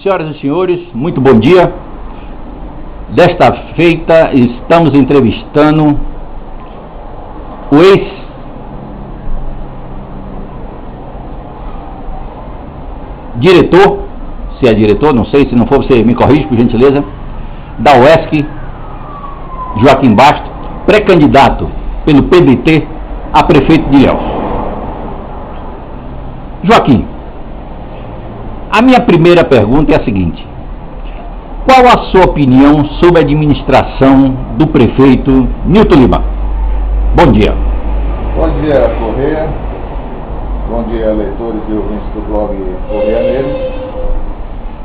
Senhoras e senhores, muito bom dia. Desta feita, estamos entrevistando o ex-diretor, se é diretor, não sei, se não for você me corrige, por gentileza, da UESC, Joaquim Basto, pré-candidato pelo PDT a prefeito de Ilhéus. Joaquim, a minha primeira pergunta é a seguinte: qual a sua opinião sobre a administração do prefeito Nilton Lima? Bom dia. Bom dia, Correia. Bom dia, leitores e ouvintes do blog Correia Neles.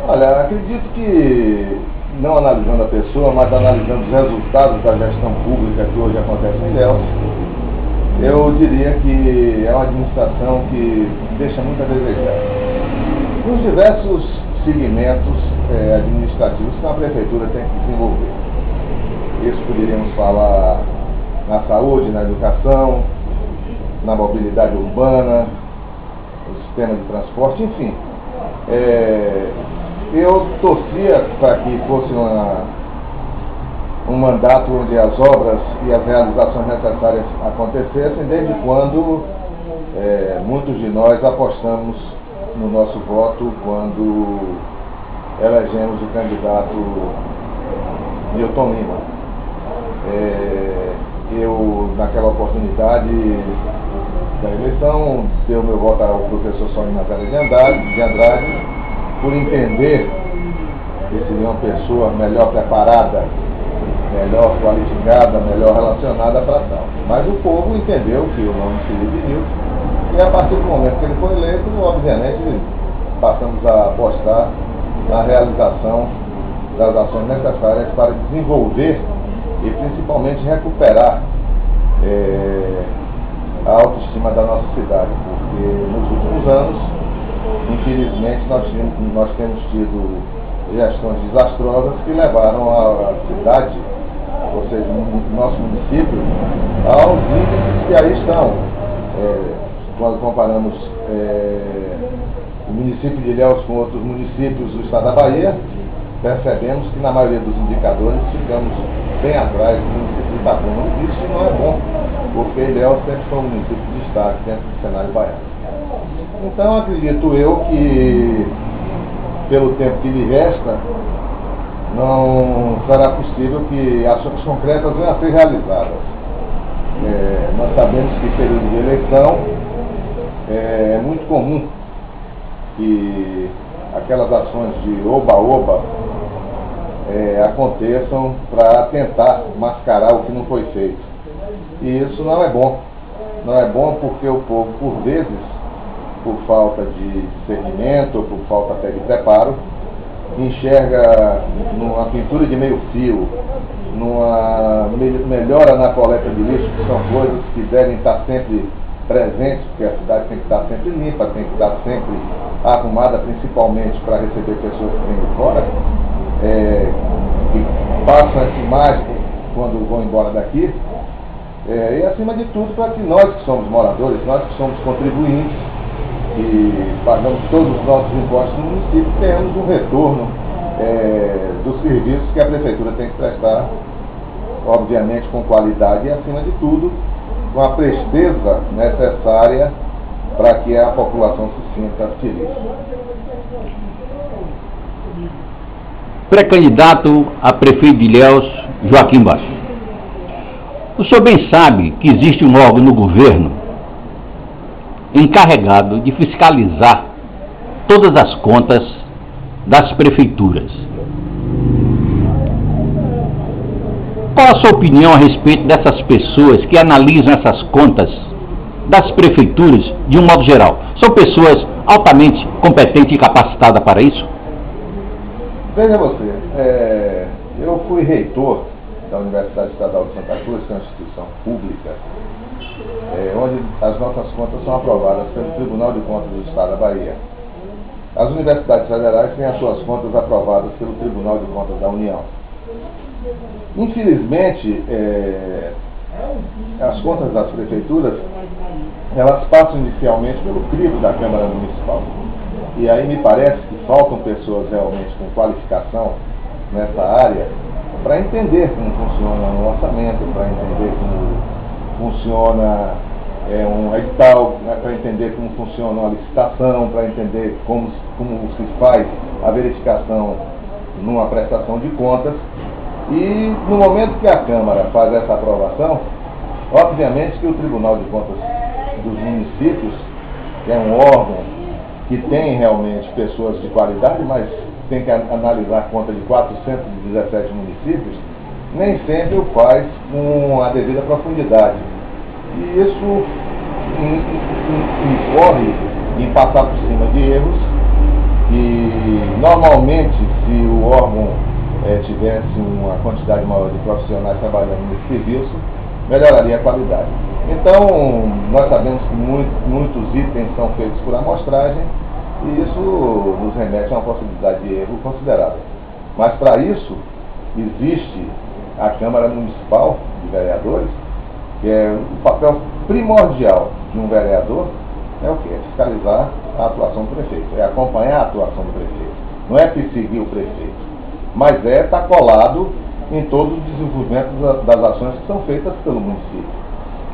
Olha, acredito que, não analisando a pessoa, mas analisando os resultados da gestão pública que hoje acontece em Ilhéus, eu diria que é uma administração que deixa muito a desejar. Nos diversos segmentos administrativos que a prefeitura tem que desenvolver. Isso poderíamos falar na saúde, na educação, na mobilidade urbana, no sistema de transporte, enfim. Eu torcia para que fosse um mandato onde as obras e as realizações necessárias acontecessem, desde quando muitos de nós apostamos no nosso voto quando elegemos o candidato Nilton Lima. Eu, naquela oportunidade da eleição, dei o meu voto ao professor Sônia Nazaré de Andrade, por entender que seria uma pessoa melhor preparada, melhor qualificada, melhor relacionada para tal. Mas o povo entendeu que o nome seria de Nilton, e a partir do momento que ele foi eleito, obviamente, passamos a apostar na realização das ações necessárias para desenvolver e principalmente recuperar a autoestima da nossa cidade, porque nos últimos anos, infelizmente, nós temos tido gestões desastrosas que levaram a cidade, ou seja, o nosso município, aos índices que aí estão. Quando comparamos o município de Ilhéus com outros municípios do estado da Bahia, percebemos que na maioria dos indicadores ficamos bem atrás do município de Itabuna. Isso não é bom, porque Ilhéus sempre foi um município de destaque dentro do cenário baiano. Então acredito eu que, pelo tempo que lhe resta, não será possível que ações concretas venham a ser realizadas. Nós sabemos que período de eleição é muito comum que aquelas ações de oba-oba aconteçam para tentar mascarar o que não foi feito. E isso não é bom. Não é bom porque o povo, por vezes, por falta de discernimento ou por falta até de preparo, enxerga numa pintura de meio fio, numa melhora na coleta de lixo, que são coisas que devem estar sempre presentes, porque a cidade tem que estar sempre limpa, tem que estar sempre arrumada, principalmente para receber pessoas que vêm de fora, que passam essa imagem quando vão embora daqui, e acima de tudo para que nós que somos moradores, nós que somos contribuintes, e pagamos todos os nossos impostos no município, tenhamos um retorno dos serviços que a prefeitura tem que prestar, obviamente com qualidade e, acima de tudo, com a presteza necessária para que a população se sinta feliz. Pré-candidato a prefeito de Ilhéus, Joaquim Basto. O senhor bem sabe que existe um órgão no governo encarregado de fiscalizar todas as contas das prefeituras. Qual a sua opinião a respeito dessas pessoas que analisam essas contas das prefeituras de um modo geral? São pessoas altamente competentes e capacitadas para isso? Veja você, eu fui reitor da Universidade Estadual de Santa Cruz, que é uma instituição pública, onde as nossas contas são aprovadas pelo Tribunal de Contas do Estado da Bahia. As universidades federais têm as suas contas aprovadas pelo Tribunal de Contas da União. Infelizmente, as contas das prefeituras, elas passam inicialmente pelo crivo da Câmara Municipal. E aí me parece que faltam pessoas realmente com qualificação nessa área para entender como funciona um orçamento, para entender como funciona um edital, né, para entender como funciona uma licitação, para entender como se faz a verificação numa prestação de contas. E no momento que a Câmara faz essa aprovação, obviamente que o Tribunal de Contas dos Municípios, que é um órgão que tem realmente pessoas de qualidade, mas tem que analisar a conta de 417 municípios, nem sempre o faz com a devida profundidade. E isso incorre em passar por cima de erros, e normalmente, se o órgão tivesse uma quantidade maior de profissionais trabalhando nesse serviço, melhoraria a qualidade. Então, nós sabemos que muitos itens são feitos por amostragem, e isso nos remete a uma possibilidade de erro considerável. Mas para isso, existe a Câmara Municipal de Vereadores, que é o papel primordial de um vereador, é o quê? É fiscalizar a atuação do prefeito, é acompanhar a atuação do prefeito. Não é perseguir o prefeito, mas é estar colado em todo o desenvolvimento das ações que são feitas pelo município.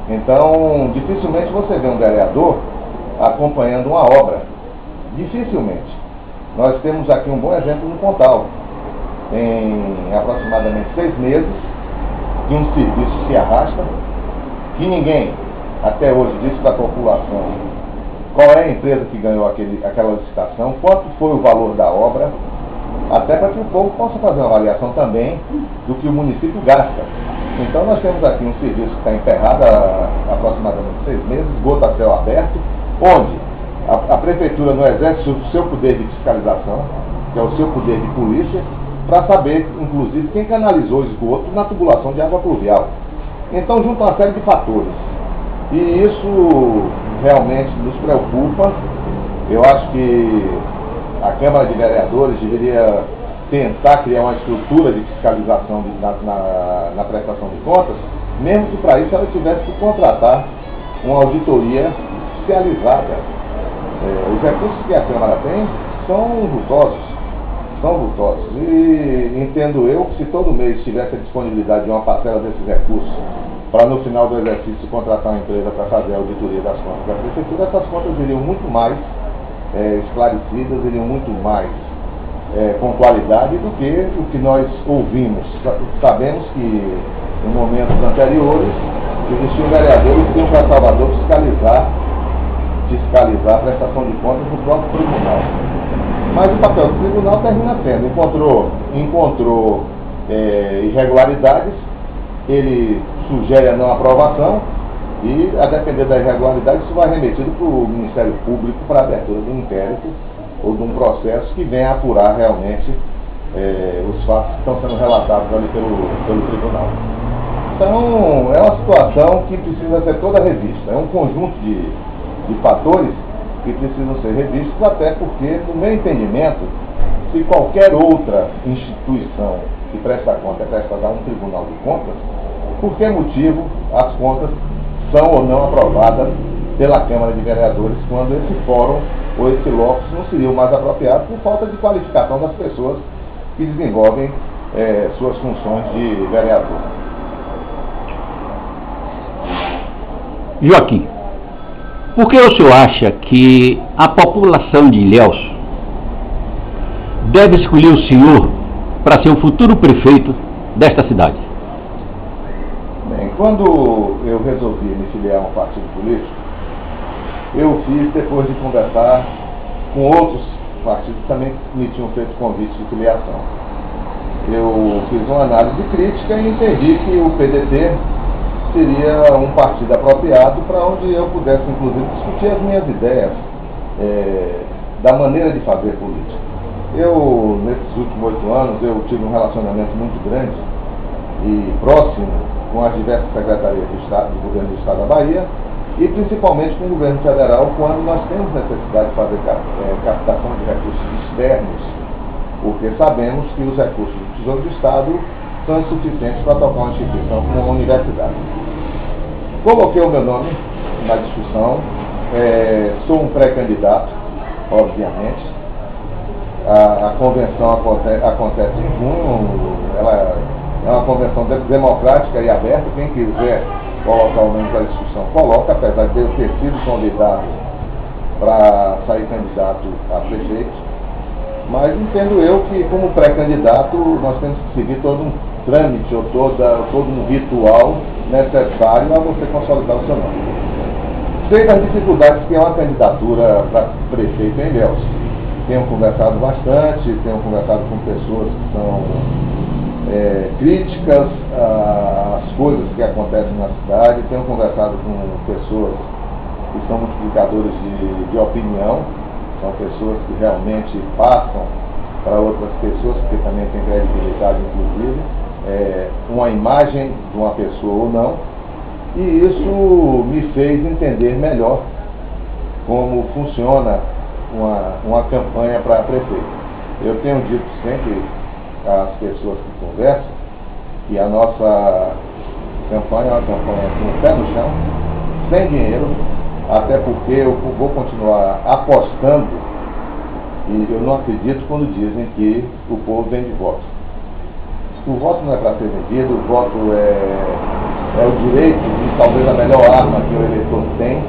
Então, dificilmente você vê um vereador acompanhando uma obra. Dificilmente. Nós temos aqui um bom exemplo no Pontal. Tem aproximadamente 6 meses que um serviço se arrasta, que ninguém até hoje disse para a população qual é a empresa que ganhou aquela licitação, quanto foi o valor da obra, até para que o povo possa fazer uma avaliação também do que o município gasta. Então nós temos aqui um serviço que está emperrado há aproximadamente 6 meses, esgoto a céu aberto, onde a prefeitura não exerce o seu poder de fiscalização, que é o seu poder de polícia, para saber, inclusive, quem canalizou o esgoto na tubulação de água pluvial. Então junta uma série de fatores. E isso realmente nos preocupa. Eu acho que a Câmara de Vereadores deveria tentar criar uma estrutura de fiscalização na prestação de contas, mesmo que para isso ela tivesse que contratar uma auditoria especializada. Os recursos que a Câmara tem são vultosos. E entendo eu que se todo mês tivesse a disponibilidade de uma parcela desses recursos para no final do exercício contratar uma empresa para fazer a auditoria das contas da prefeitura, essas contas iriam muito mais esclarecidas, iriam muito mais com qualidade do que o que nós ouvimos. Sabemos que em momentos anteriores existiam vereadores que tinham para Salvador fiscalizar a prestação de contas do próprio tribunal. Mas o papel do tribunal termina sendo, encontrou irregularidades, ele sugere a não aprovação e, a depender da irregularidade, isso vai remetido para o Ministério Público para a abertura de um inquérito ou de um processo que venha apurar realmente os fatos que estão sendo relatados ali pelo tribunal. Então, é uma situação que precisa ser toda revista, é um conjunto de fatores que precisam ser revistos, até porque, no meu entendimento, se qualquer outra instituição que presta conta é prestada a um tribunal de contas, por que motivo as contas são ou não aprovadas pela Câmara de Vereadores, quando esse fórum ou esse locus não seria o mais apropriado por falta de qualificação das pessoas que desenvolvem suas funções de vereador. Joaquim, por que o senhor acha que a população de Ilhéus deve escolher o senhor para ser o futuro prefeito desta cidade? Bem, quando eu resolvi me filiar a um partido político, eu fiz depois de conversar com outros partidos que também me tinham feito convite de filiação. Eu fiz uma análise crítica e entendi que o PDT seria um partido apropriado para onde eu pudesse, inclusive, discutir as minhas ideias da maneira de fazer política. Eu, nesses últimos 8 anos, eu tive um relacionamento muito grande e próximo com as diversas secretarias do Estado, do Governo do Estado da Bahia, e principalmente com o Governo Federal, quando nós temos necessidade de fazer captação de recursos externos, porque sabemos que os recursos do Tesouro do Estado são insuficientes para tocar uma instituição como uma universidade. Coloquei o meu nome na discussão, sou um pré-candidato obviamente. A convenção acontece em junho, ela é uma convenção democrática e aberta. Quem quiser colocar o nome para discussão, coloca, apesar de eu ter sido convidado para sair candidato a prefeito. Mas entendo eu que, como pré-candidato, nós temos que seguir todo um trâmite ou todo um ritual necessário a você consolidar o seu nome. Sei das dificuldades que é uma candidatura para prefeito em Ilhéus. Tenho conversado bastante, tenho conversado com pessoas que são críticas às coisas que acontecem na cidade, tenho conversado com pessoas que são multiplicadores de opinião, são pessoas que realmente passam para outras pessoas, porque também tem credibilidade, inclusive, uma imagem de uma pessoa ou não, e isso me fez entender melhor como funciona uma campanha para prefeito. Eu tenho dito sempre às pessoas que conversam que a nossa campanha é uma campanha com o pé no chão, sem dinheiro, até porque eu vou continuar apostando, e eu não acredito quando dizem que o povo vende voto. O voto não é para ser vendido, o voto é o direito e talvez a melhor arma que o eleitor tem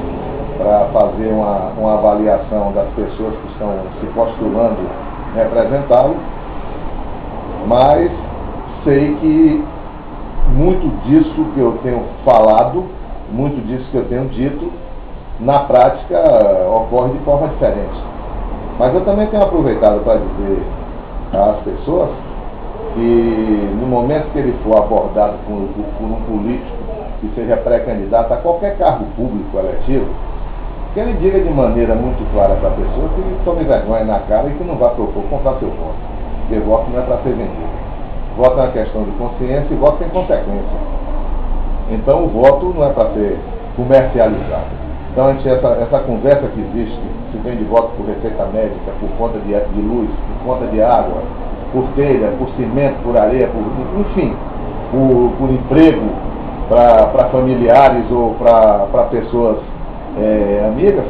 para fazer uma avaliação das pessoas que estão se postulando representá-lo, mas sei que muito disso que eu tenho falado, muito disso que eu tenho dito, na prática ocorre de forma diferente. Mas eu também tenho aproveitado para dizer às pessoas que no momento que ele for abordado por um político que seja pré-candidato a qualquer cargo público eletivo, que ele diga de maneira muito clara para a pessoa que tome vergonha na cara e que não vá propor comprar seu voto. Porque voto não é para ser vendido. Voto é uma questão de consciência e voto tem consequência. Então o voto não é para ser comercializado. Então essa conversa que existe, se vende voto por receita médica, por conta de luz, por conta de água, por telha, por cimento, por areia, enfim, por emprego para familiares ou para pessoas amigas,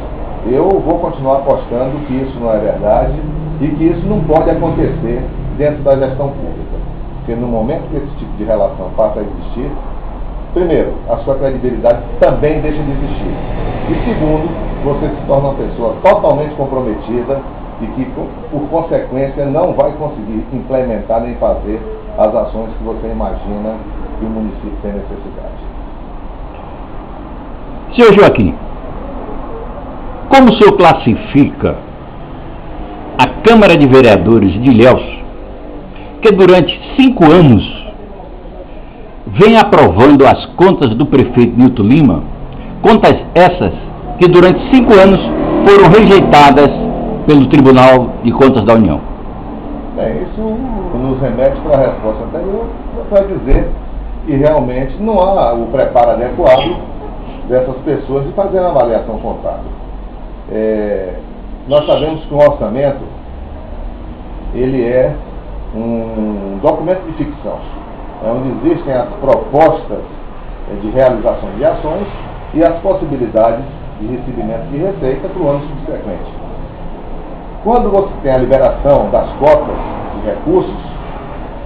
eu vou continuar apostando que isso não é verdade e que isso não pode acontecer dentro da gestão pública. Porque no momento que esse tipo de relação passa a existir, primeiro, a sua credibilidade também deixa de existir. E segundo, você se torna uma pessoa totalmente comprometida e que, por consequência, não vai conseguir implementar nem fazer as ações que você imagina que o município tem necessidade. Senhor Joaquim, como o senhor classifica a Câmara de Vereadores de Ilhéus, que durante 5 anos vem aprovando as contas do prefeito Nilton Lima, contas essas que durante 5 anos foram rejeitadas pelo Tribunal de Contas da União? Bem, isso nos remete para a resposta anterior, para dizer que realmente não há o preparo adequado dessas pessoas de fazer uma avaliação contábil. Nós sabemos que o orçamento ele é um documento de ficção, onde existem as propostas de realização de ações e as possibilidades de recebimento de receita para o ano subsequente. Quando você tem a liberação das cotas de recursos,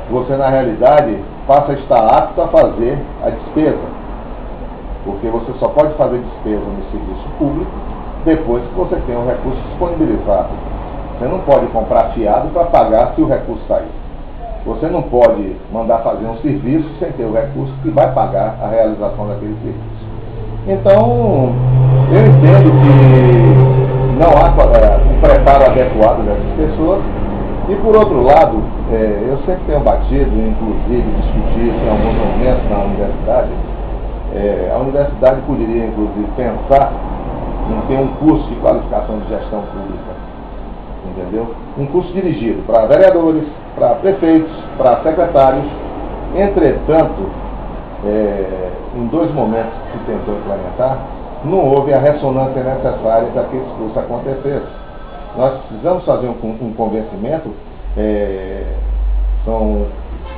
você na realidade passa a estar apto a fazer a despesa, porque você só pode fazer despesa no serviço público depois que você tem o recurso disponibilizado. Você não pode comprar fiado para pagar se o recurso sair. Você não pode mandar fazer um serviço sem ter o recurso que vai pagar a realização daquele serviço. Então, eu entendo que não há um preparo adequado dessas pessoas. E por outro lado, eu sempre tenho batido, inclusive discutir isso em alguns momentos na universidade. A universidade poderia, inclusive, pensar em ter um curso de qualificação de gestão pública, entendeu? Um curso dirigido para vereadores, para prefeitos, para secretários. Entretanto, em 2 momentos que se tentou implementar, não houve a ressonância necessária para que esse curso acontecesse. Nós precisamos fazer um convencimento, são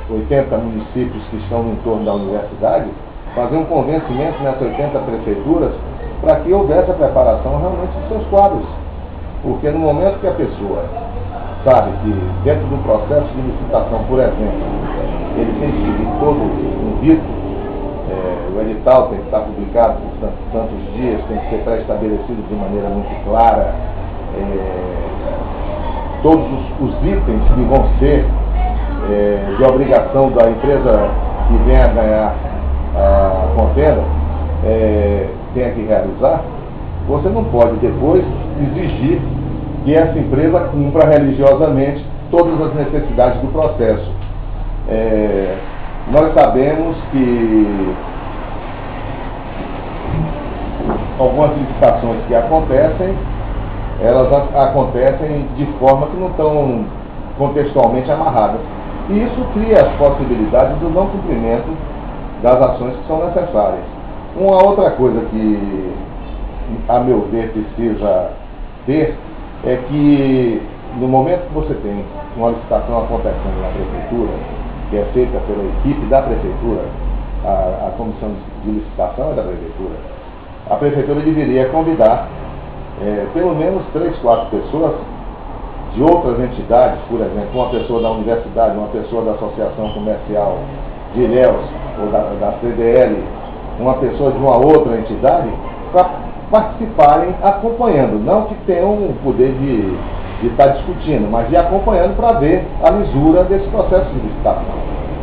80 municípios que estão no entorno da universidade, fazer um convencimento nessas 80 prefeituras para que houvesse a preparação realmente dos seus quadros. Porque no momento que a pessoa sabe que dentro do processo de licitação, por exemplo, ele tem que seguir todo um rito, o edital tem que estar publicado por tantos dias, tem que ser pré-estabelecido de maneira muito clara, todos os itens que vão ser de obrigação da empresa que vem a ganhar a contenda, tem que realizar. Você não pode depois exigir que essa empresa cumpra religiosamente todas as necessidades do processo. Nós sabemos que algumas licitações que acontecem, elas acontecem de forma que não estão contextualmente amarradas. E isso cria as possibilidades do não cumprimento das ações que são necessárias. Uma outra coisa que, a meu ver, precisa ter é que no momento que você tem uma licitação acontecendo na prefeitura, que é feita pela equipe da prefeitura, a comissão de licitação é da prefeitura, a prefeitura deveria convidar pelo menos 3, 4 pessoas de outras entidades, por exemplo, uma pessoa da universidade, uma pessoa da Associação Comercial de Ilhéus, ou da CDL, uma pessoa de uma outra entidade, para participarem acompanhando, não que tenham o poder de estar discutindo, mas de acompanhando para ver a lisura desse processo de licitação.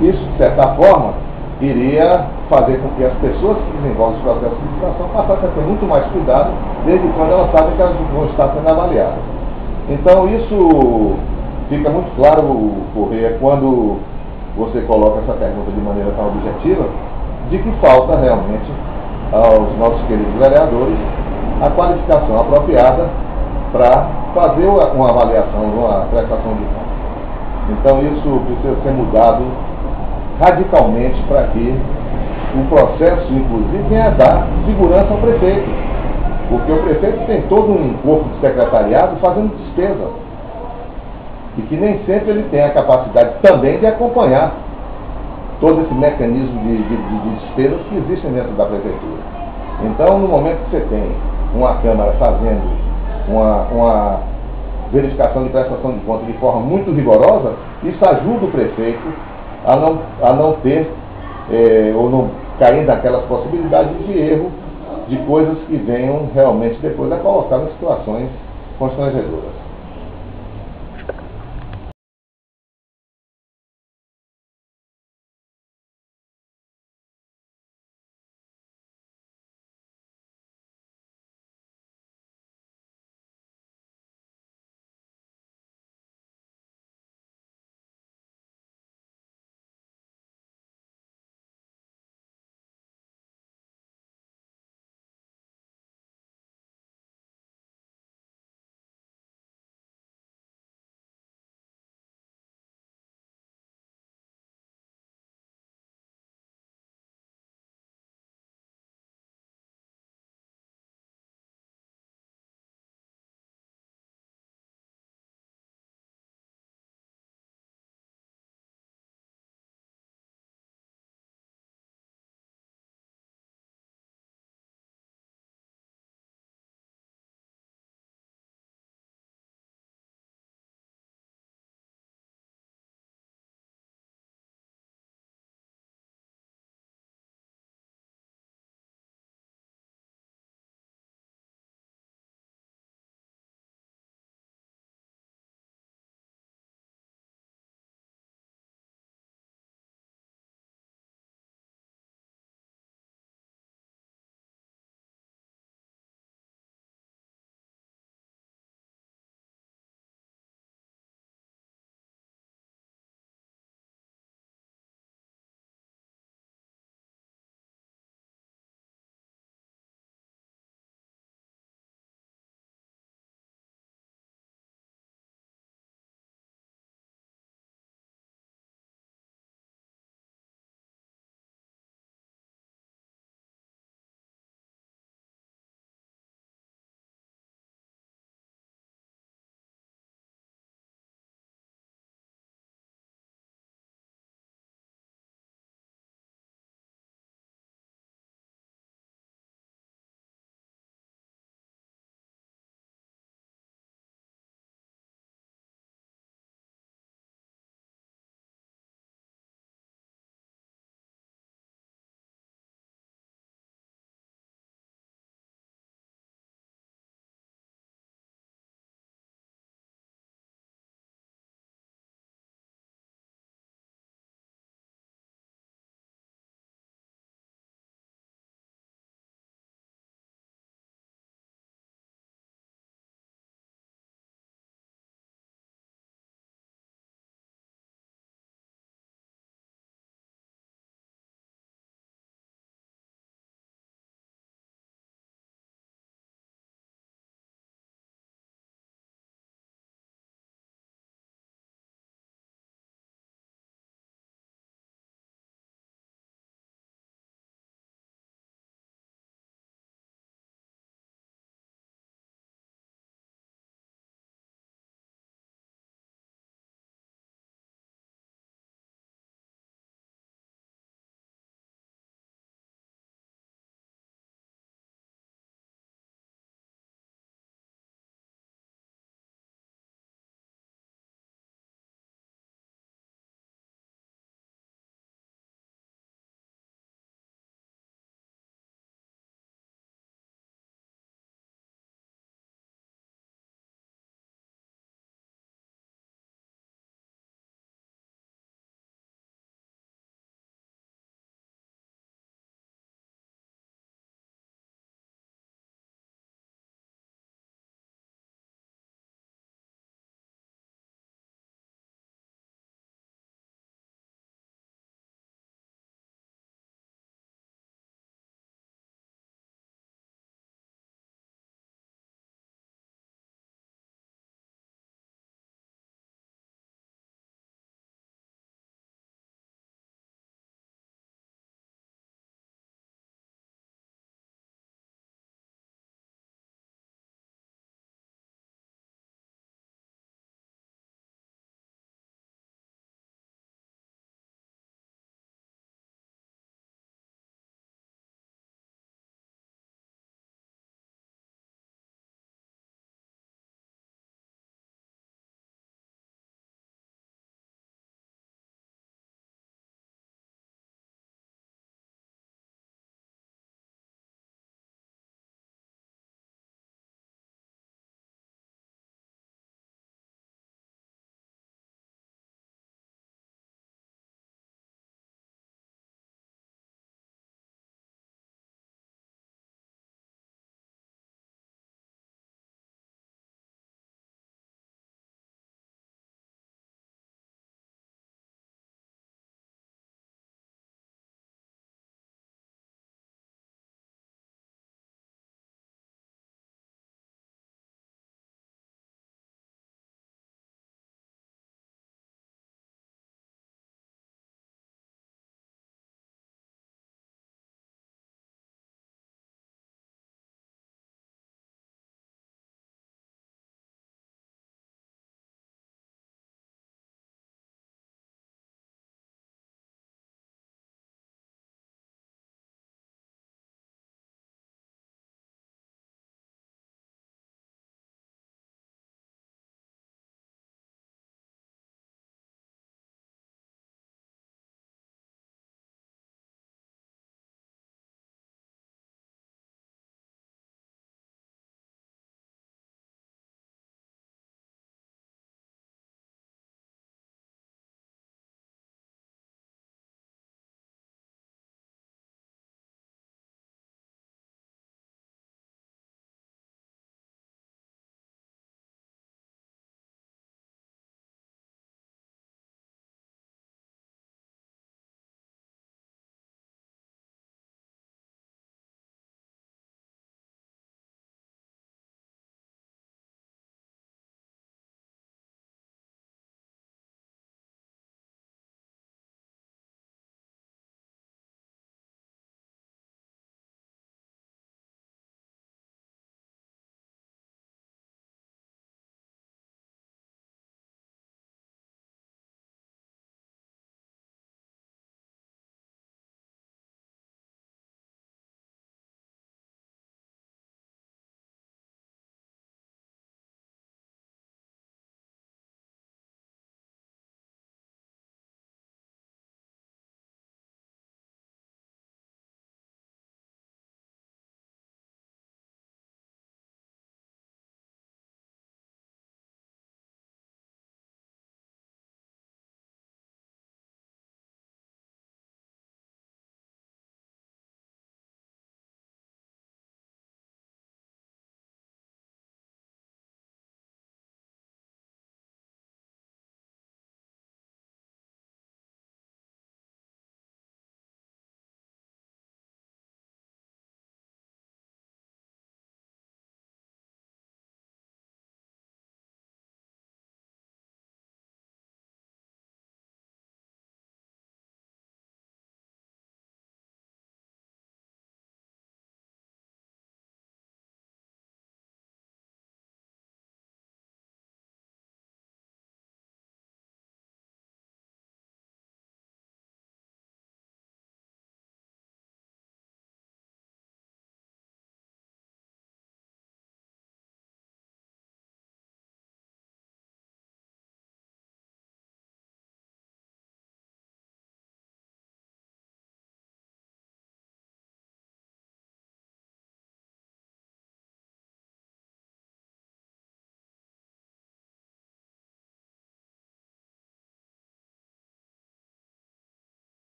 Isso, de certa forma, iria fazer com que as pessoas que desenvolvem esse processo de licitação passassem a ter muito mais cuidado, desde quando elas sabem que elas vão estar sendo avaliadas. Então isso fica muito claro, Correia, quando você coloca essa pergunta de maneira tão objetiva, de que falta realmente aos nossos queridos vereadores a qualificação apropriada para fazer uma avaliação, uma prestação de contas. Então isso precisa ser mudado radicalmente para que o processo, inclusive, venha dar segurança ao prefeito. Porque o prefeito tem todo um corpo de secretariado fazendo despesa. E que nem sempre ele tem a capacidade também de acompanhar todo esse mecanismo de despesas que existem dentro da prefeitura. Então, no momento que você tem uma Câmara fazendo uma verificação de prestação de contas de forma muito rigorosa, isso ajuda o prefeito a não ter, ou não cair naquelas possibilidades de erro, de coisas que venham realmente depois a colocar em situações constrangedoras.